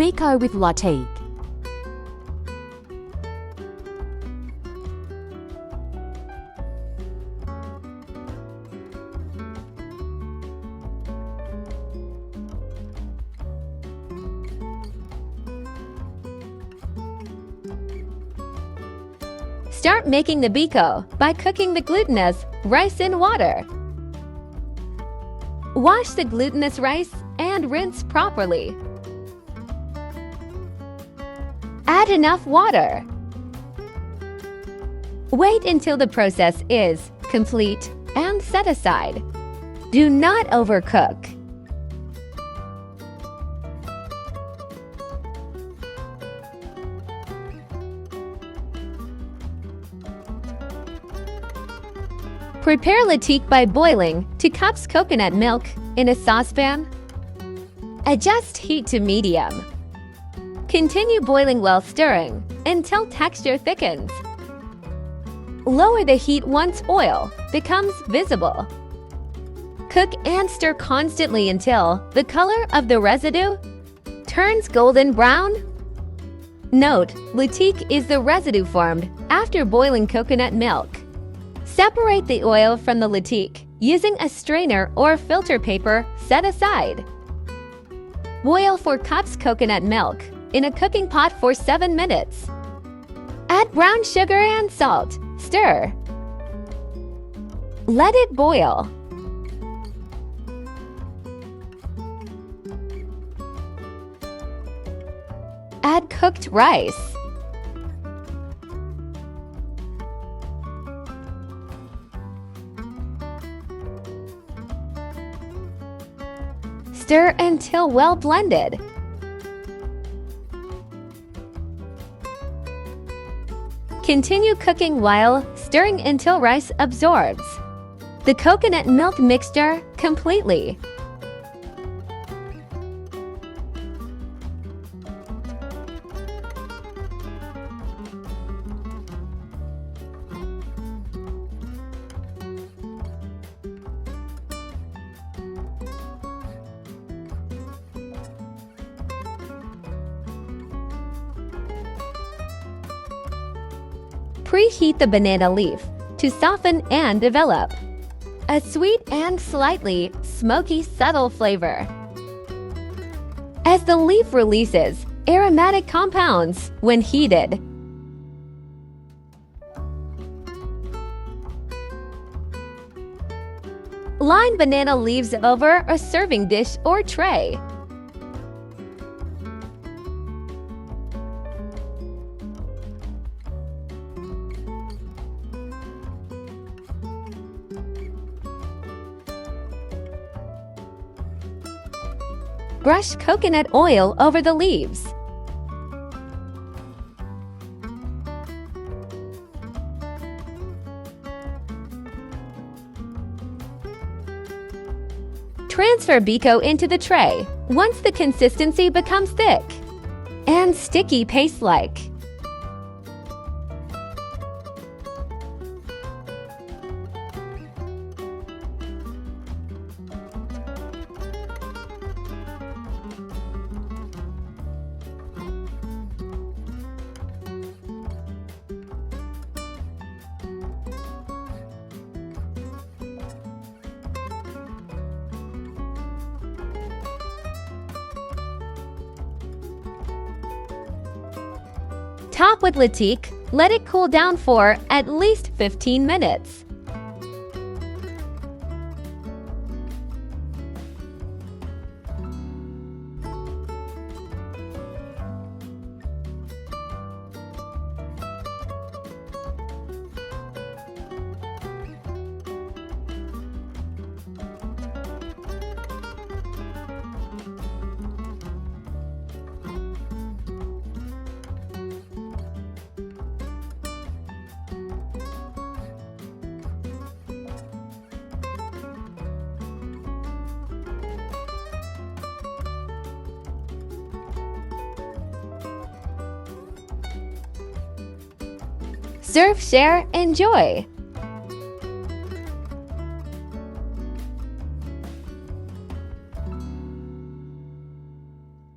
Biko with Latik. Start making the Biko by cooking the glutinous rice in water. Wash the glutinous rice and rinse properly. Add enough water. Wait until the process is complete and set aside. Do not overcook. Prepare latik by boiling 2 cups coconut milk in a saucepan. Adjust heat to medium. Continue boiling while stirring until texture thickens. Lower the heat once oil becomes visible. Cook and stir constantly until the color of the residue turns golden brown. Note, latik is the residue formed after boiling coconut milk. Separate the oil from the latik using a strainer or filter paper set aside. Boil 4 cups coconut milk in a cooking pot for 7 minutes. Add brown sugar and salt. Stir. Let it boil. Add cooked rice. Stir until well blended. Continue cooking while stirring until rice absorbs the coconut milk mixture completely. Preheat the banana leaf to soften and develop a sweet and slightly smoky subtle flavor. As the leaf releases aromatic compounds when heated. Line banana leaves over a serving dish or tray. Brush coconut oil over the leaves. Transfer Biko into the tray once the consistency becomes thick and sticky paste-like. Top with latik, let it cool down for at least 15 minutes. Serve, share, enjoy!